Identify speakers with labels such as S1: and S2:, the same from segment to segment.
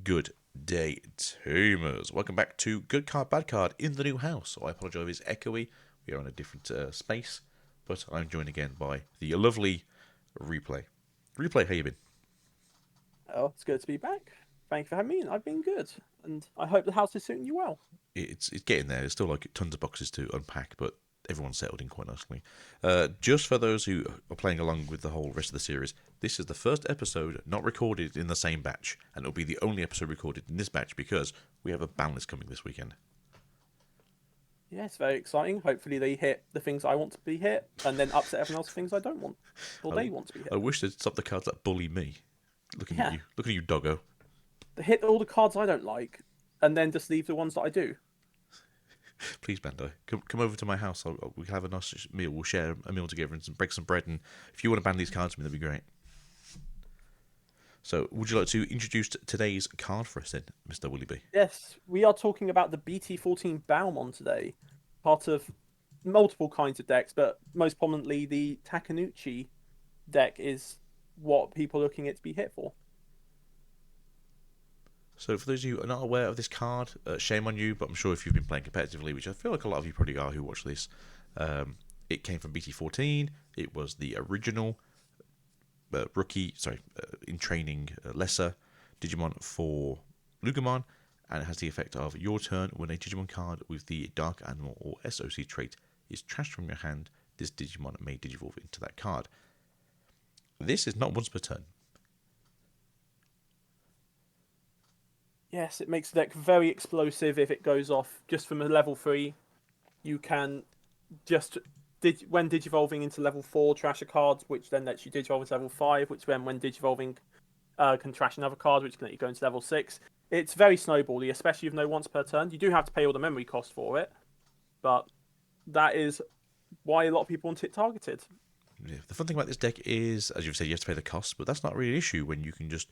S1: Good day, Tamers. Welcome back to Good Card, Bad Card in the new house. I apologise if it's echoey. We are in a different space, but I'm joined again by the lovely Replay. Replay, how you been?
S2: Oh, it's good to be back. Thank you for having me. I've been good, and I hope the house is suiting you well.
S1: It's getting there. There's still like tons of boxes to unpack, but everyone's settled in quite nicely. Just for those who are playing along with the whole rest of the series, this is the first episode not recorded in the same batch, and it'll be the only episode recorded in this batch because we have a ban list coming this weekend.
S2: Yeah, it's very exciting. Hopefully, they hit the things I want to be hit, and then upset everyone else things I don't want, or they want to be hit.
S1: I wish they'd stop the cards that bully me.
S2: Yeah,
S1: Looking at you, Doggo.
S2: they hit all the cards I don't like, and then just leave the ones that I do.
S1: Please, Bandai, come over to my house. We can have a nice meal. We'll share a meal together and break some bread. And if you want to ban these cards to me, that'd be great. So, would you like to introduce today's card for us then, Mr. Willie B?
S2: Yes, we are talking about the BT14 Bowmon today, part of multiple kinds of decks, but most prominently the Takenouchi deck is what people are looking at to be hit for.
S1: So, for those of you who are not aware of this card, shame on you, but I'm sure if you've been playing competitively, which I feel like a lot of you probably are who watch this, it came from BT14. It was the original in training lesser Digimon for Lugumon, and it has the effect of your turn when a Digimon card with the Dark Animal or SOC trait is trashed from your hand, this Digimon may Digivolve into that card. This is not once per turn.
S2: Yes, it makes the deck very explosive if it goes off just from a level 3. You can just, when digivolving into level 4, trash a card, which then lets you digivolve into level 5, which then when digivolving can trash another card, which can let you go into level 6. It's very snowbally, especially if no once per turn. You do have to pay all the memory cost for it, but that is why a lot of people want it targeted.
S1: Yeah, the fun thing about this deck is, as you've said, you have to pay the cost, but that's not really an issue when you can just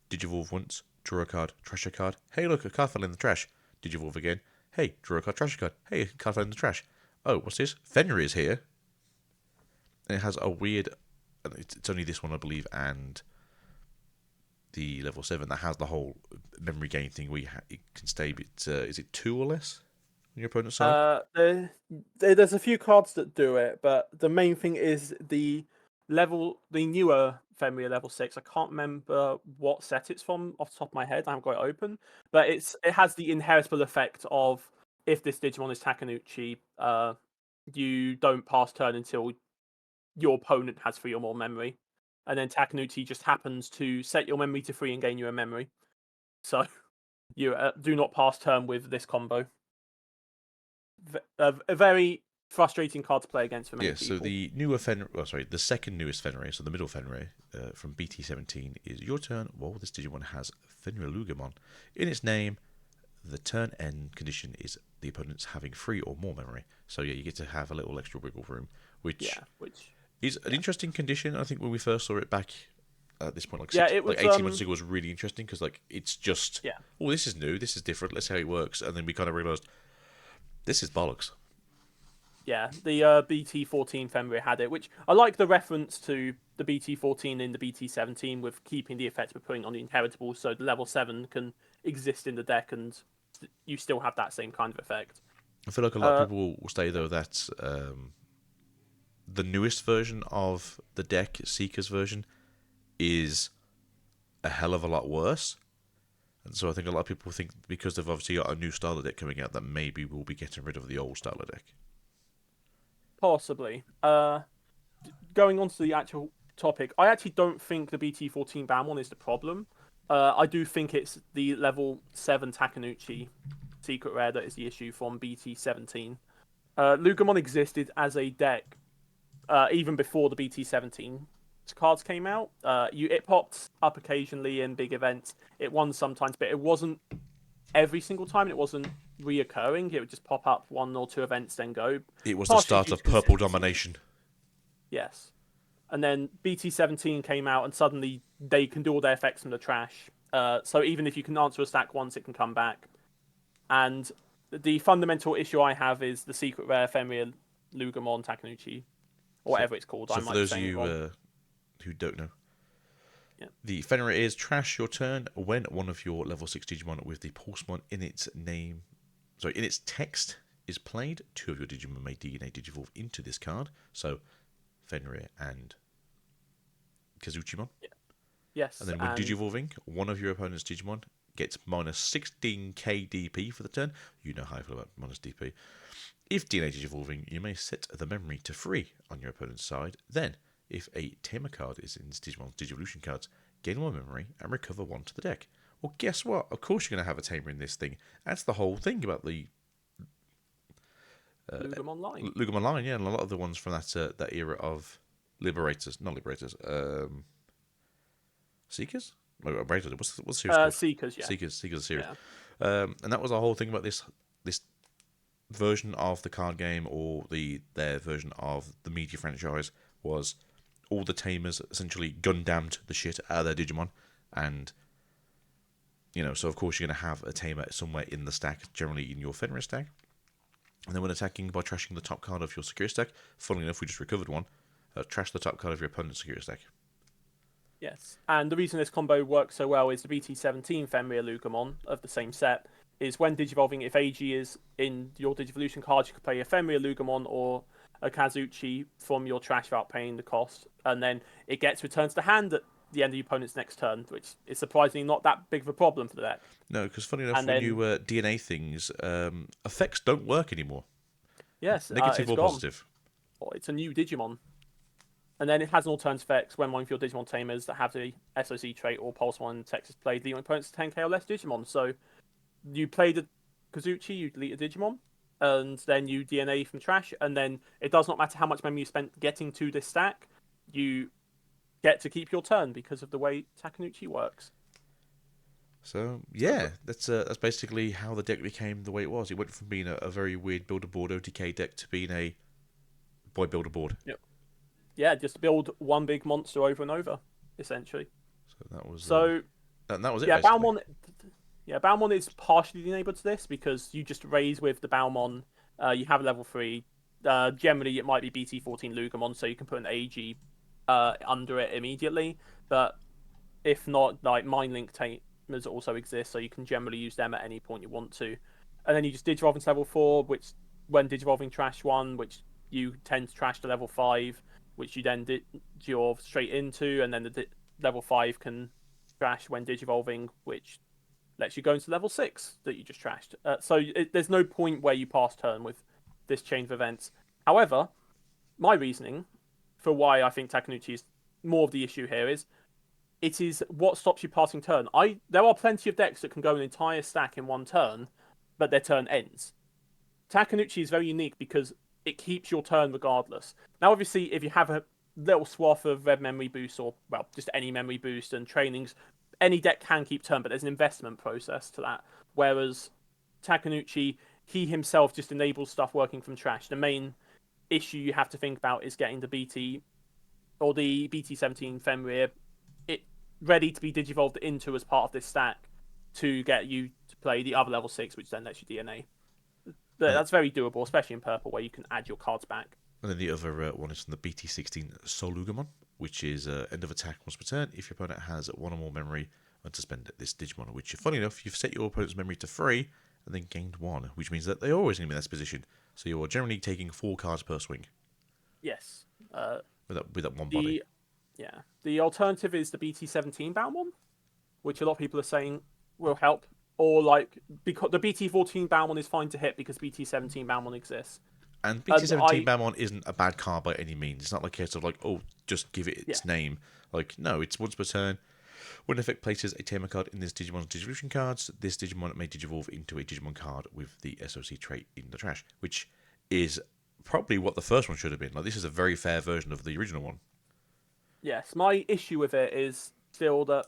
S1: Digivolve once, draw a card, trash a card. Hey, look, a card fell in the trash. Digivolve again. Hey, draw a card, trash a card. Hey, a card fell in the trash. Oh, what's this? Fenrir is here. And it has a weird... It's only this one, I believe, and the level 7 that has the whole memory gain thing where it can stay... is it 2 or less on your opponent's side?
S2: There's a few cards that do it, but the main thing is the newer Fenrir level 6. I can't remember what set it's from off the top of my head. I haven't got it open, but it has the inheritable effect of if this Digimon is Takenouchi, you don't pass turn until your opponent has 3 or more memory, and then Takenouchi just happens to set your memory to 3 and gain you a memory. So you do not pass turn with this combo. A very frustrating card to play against for many people.
S1: So the newer Fenrir, the second newest Fenrir, so the middle Fenrir from BT17 is your turn. Well, this Digimon has Fenrir Lugumon in its name. The turn end condition is the opponent's having 3 or more memory. So yeah, you get to have a little extra wiggle room, which is an interesting condition. I think when we first saw it back at this point, like 18 months ago, was really interesting because like it's just, oh, this is new, this is different. Let's see how it works, and then we kind of realized this is bollocks.
S2: Yeah, the BT14 Fenrir had it, which I like the reference to the BT14 in the BT17 with keeping the effect we're putting on the inheritable, so the level 7 can exist in the deck and you still have that same kind of effect.
S1: I feel like a lot of people will say, though, that the newest version of the deck, Seeker's version, is a hell of a lot worse. And so I think a lot of people think because they've obviously got a new style of deck coming out that maybe we'll be getting rid of the old style of deck.
S2: Possibly. Going on to the actual topic, I actually don't think the BT14 Bowmon is the problem. I do think it's the level 7 Takenouchi secret rare that is the issue from BT17. Lugumon existed as a deck even before the BT17 cards came out. It popped up occasionally in big events. It won sometimes, but it wasn't every single time. It wasn't reoccurring. It would just pop up 1 or 2 events, then go.
S1: It was the start of purple domination.
S2: Yes. And then BT17 came out, and suddenly they can do all their effects from the trash. So even if you can answer a stack once, it can come back. And the fundamental issue I have is the secret rare Fenrir Lugumon Takenouchi, or whatever it's called.
S1: So for those of you who don't know, The Fenrir is trash your turn when one of your level 6 Digimon with the Pulsemon in its name, in its text is played. Two of your Digimon may DNA Digivolve into this card. So Fenrir and Kazuchimon.
S2: Yeah. Yes.
S1: And then when Digivolving, one of your opponent's Digimon gets minus 16k DP for the turn. You know how I feel about minus DP. If DNA Digivolving, you may set the memory to 3 on your opponent's side. Then, if a Tamer card is in this Digimon's Digivolution cards, gain 1 memory and recover 1 to the deck. Well, guess what? Of course you're going to have a Tamer in this thing. That's the whole thing about the
S2: Lugamon line.
S1: Lugamon line, yeah, and a lot of the ones from that era of Liberators, not Liberators, Seekers? What's the series called?
S2: Seekers, yeah.
S1: Seekers series.
S2: Yeah.
S1: And that was the whole thing about this version of the card game, or their version of the media franchise, was all the Tamers essentially Gundammed the shit out of their Digimon, and so of course you're going to have a Tamer somewhere in the stack, generally in your Fenrir stack. And then when attacking by trashing the top card of your secure stack, funnily enough, we just recovered one. Trash the top card of your opponent's secure stack.
S2: Yes, and the reason this combo works so well is the BT17 Fenrir Lugamon of the same set is when Digivolving, if AG is in your Digivolution cards, you can play a Fenrir Lugamon or a Kazuchi from your trash without paying the cost, and then it gets returned to the hand at the end of your opponent's next turn, which is surprisingly not that big of a problem for the deck.
S1: No, because funny enough, when you DNA things, effects don't work anymore.
S2: Yes,
S1: negative or
S2: gone.
S1: positive.
S2: It's a new Digimon. And then it has an alternative effect when one of your Digimon Tamers that have the SOC trait or Pulsemon text is played, leaving opponents 10k or less Digimon. So you play the Kazuchi, you delete a Digimon, and then you DNA from trash, and then it does not matter how much memory you spent getting to this stack, you get to keep your turn because of the way Takenouchi works.
S1: So yeah, that's basically how the deck became the way it was. It went from being a very weird build a board OTK deck to being a boy build a board.
S2: Yep. Yeah, just build one big monster over and over, essentially.
S1: So that was that was it.
S2: Yeah,
S1: basically.
S2: Bowmon is partially enabled to this because you just raise with the Bowmon. You have a level 3. Generally, it might be BT14 Lugamon, so you can put an AG under it immediately. But if not, like Mind Link Tamers also exist, so you can generally use them at any point you want to. And then you just Digivolve into level 4, which when Digivolving trash 1, which you tend to trash to level 5, which you then Digivolve straight into, and then the level 5 can trash when Digivolving, which lets you go into level 6 that you just trashed. There's no point where you pass turn with this chain of events. However, my reasoning for why I think Takenouchi is more of the issue here is it is what stops you passing turn. There are plenty of decks that can go an entire stack in one turn, but their turn ends. Takenouchi is very unique because it keeps your turn regardless. Now, obviously, if you have a little swath of red memory boost or, well, just any memory boost and trainings, any deck can keep turn, but there's an investment process to that. Whereas Takenouchi, he himself just enables stuff working from trash. The main issue you have to think about is getting the BT or the BT17 Fenrir ready to be digivolved into as part of this stack to get you to play the other level 6, which then lets you DNA. That's very doable, especially in purple, where you can add your cards back.
S1: And then the other one is from the BT16 Solugamon, which is end of attack once per turn. If your opponent has 1 or more memory, and suspend this Digimon, which, funny enough, you've set your opponent's memory to 3 and then gained 1, which means that they're always going to be in this position. So you're generally taking 4 cards per swing.
S2: Yes.
S1: With that one body.
S2: Yeah. The alternative is the BT17 Bowmon, which a lot of people are saying will help. Or because the BT14 Bowmon is fine to hit because BT17 Bowmon exists.
S1: And BT17 Bowmon isn't a bad card by any means. It's not like a case of just give it its name. No, it's once per turn. When an effect places a Tamer card in this Digimon's Digivolution cards, this Digimon may Digivolve into a Digimon card with the SOC trait in the trash, which is probably what the first one should have been. This is a very fair version of the original one.
S2: Yes, my issue with it is still that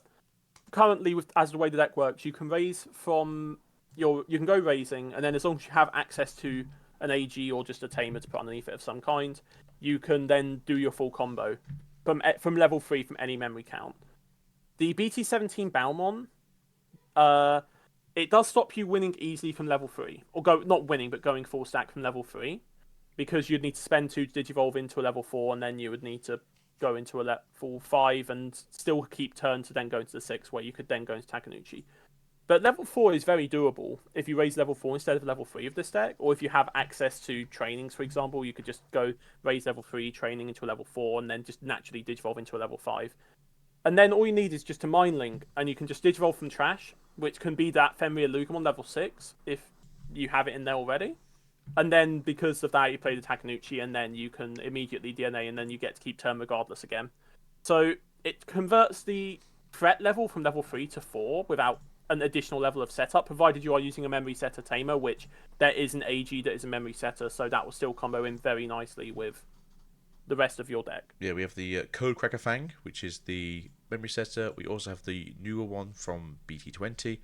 S2: currently, as the way the deck works, you can raise from you can go raising, and then as long as you have access to an AG or just a Tamer to put underneath it of some kind, you can then do your full combo from level 3 from any memory count. The BT17 Bowmon, it does stop you winning easily from level 3, or not winning, but going full stack from level 3, because you'd need to spend 2 to Digivolve into a level 4, and then you would need to go into a level 5 and still keep turn to then go into the 6, where you could then go into Takenouchi. But level 4 is very doable if you raise level 4 instead of level 3 of this deck, or if you have access to trainings, for example, you could just go raise level 3 training into a level 4 and then just naturally digivolve into a level 5. And then all you need is just a Mind Link, and you can just digivolve from trash, which can be that Fenrir Lugumon level 6 if you have it in there already. And then because of that, you play the Takenouchi, and then you can immediately DNA, and then you get to keep turn regardless again. So it converts the threat level from level 3 to 4 without an additional level of setup, provided you are using a memory setter Tamer, which there is an AG that is a memory setter, so that will still combo in very nicely with the rest of your deck.
S1: Yeah, we have the Code Cracker Fang, which is the memory setter. We also have the newer one from BT20,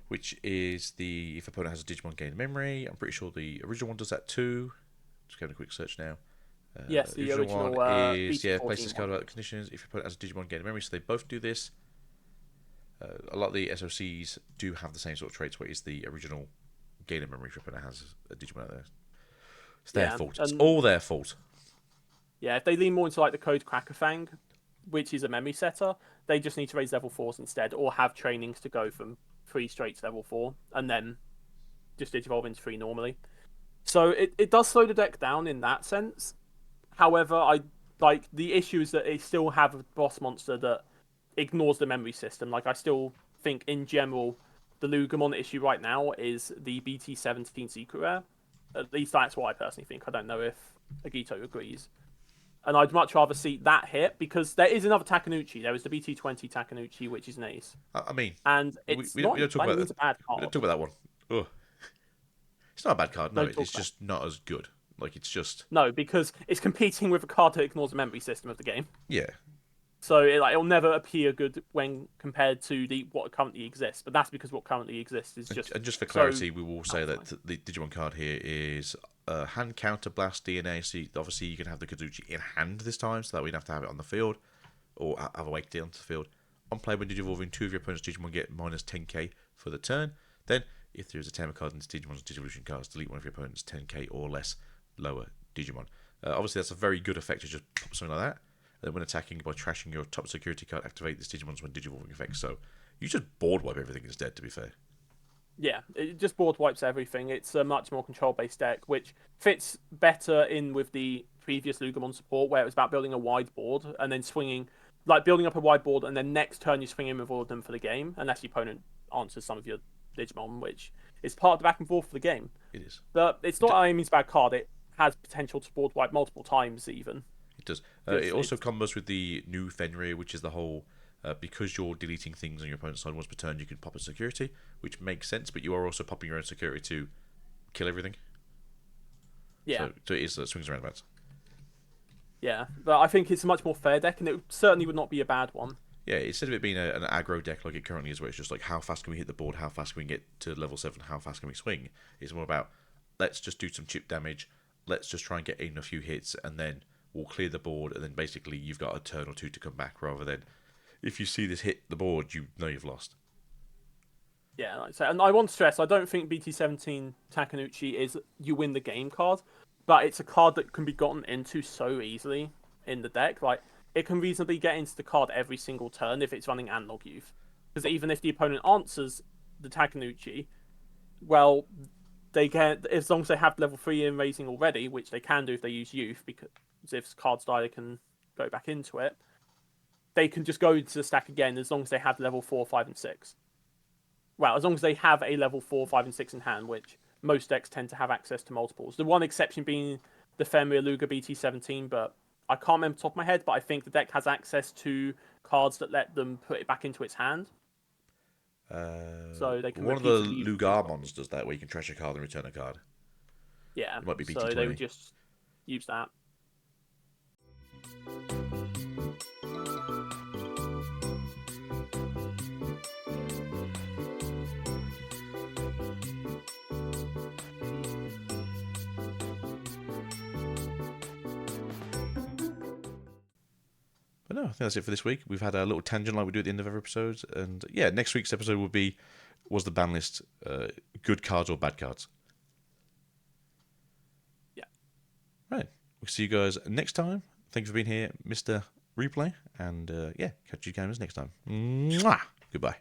S1: which is the if opponent has a Digimon gain memory. I'm pretty sure the original one does that too. Just having a quick search now.
S2: Yes, the original
S1: one is
S2: BT14
S1: places card about conditions. If your opponent has a Digimon gain memory, so they both do this. A lot of the SOCs do have the same sort of traits, where it's the original gain of memory if your opponent has a Digimon out there. It's their fault. It's all their fault.
S2: Yeah, if they lean more into like the Code Cracker Fang, which is a memory setter, they just need to raise level 4s instead, or have trainings to go from 3 straight to level 4, and then just digivolve into 3 normally. So it does slow the deck down in that sense. However, I like the issue is that they still have a boss monster that ignores the memory system. Like, I still think in general the Lugumon issue right now is the BT17 secret rare. At least that's what I personally think. I don't know if Agito agrees. And I'd much rather see that hit, because there is another Takenouchi. There is the BT20 Takenouchi, which is an ace.
S1: I mean,
S2: and it's
S1: we
S2: not
S1: don't talk
S2: by any
S1: about
S2: means a bad
S1: we don't
S2: card.
S1: talk about that one. Ugh. It's not a bad card. No,
S2: Don't talk
S1: it's
S2: about
S1: just not as good. Like, it's just
S2: No, because it's competing with a card that ignores the memory system of the game.
S1: yeah.
S2: So it'll never appear good when compared to what currently exists. But that's because what currently exists is just.
S1: And just for clarity,
S2: so
S1: we will say that the Digimon card here is hand counter blast DNA. So obviously you can have the Kazuchi in hand this time, so that we don't have to have it on the field or have a way to get onto the field. On play, when digivolving, 2 of your opponent's Digimon get minus 10k for the turn. Then, if there is a Tamer card in Digimon's Digivolution cards, delete one of your opponent's 10k or less lower Digimon. Obviously, that's a very good effect to just pop something like that. And then when attacking by trashing your top security card, activate this Digimon's when digivolving effect. So you just board wipe everything instead, to be fair.
S2: Yeah, it just board wipes everything. It's a much more control-based deck, which fits better in with the previous Lugumon support, where it was about building a wide board and then swinging, like building up a wide board, and then next turn you swing in with all of them for the game, unless your opponent answers some of your Digimon, which is part of the back and forth for the game.
S1: It is.
S2: But it's not by any means a bad card. It has potential to board wipe multiple times, even.
S1: It does. It also combos with the new Fenrir, which is the whole because you're deleting things on your opponent's side once per turn, you can pop a security, which makes sense, but you are also popping your own security to kill everything.
S2: Yeah.
S1: So it is swings and roundabouts.
S2: Yeah, but I think it's a much more fair deck, and it certainly would not be a bad one.
S1: Yeah, instead of it being an aggro deck like it currently is, where it's just like how fast can we hit the board, how fast can we get to level 7, how fast can we swing, it's more about let's just do some chip damage, let's just try and get in a few hits, and then we'll clear the board, and then basically you've got a turn or two to come back, rather than if you see this hit the board, you know you've lost.
S2: Yeah, like I say, and I want to stress, I don't think BT17 Takenouchi is you win the game card, but it's a card that can be gotten into so easily in the deck. Like, it can reasonably get into the card every single turn if it's running Analog Youth. Because even if the opponent answers the Takenouchi, well, they get, as long as they have level 3 in raising already, which they can do if they use Youth, because if cards die, they can go back into it. They can just go into the stack again as long as they have level 4, 5, and 6. Well, as long as they have a level 4, 5, and 6 in hand, which most decks tend to have access to multiples. The one exception being the Fenrir Luga BT17, but I can't remember off the top of my head, but I think the deck has access to cards that let them put it back into its hand. So they can
S1: one of the Lugarmons does that, where you can trash a card and return a card.
S2: Yeah,
S1: it might be BT20.
S2: So they would just use that.
S1: But no, I think that's it for this week. We've had a little tangent like we do at the end of every episode. And yeah, next week's episode will be, was the ban list good cards or bad cards?
S2: Yeah.
S1: Right. We'll see you guys next time. Thank you for being here, Mr. Replay. And yeah, catch you gamers next time. Mwah! Goodbye.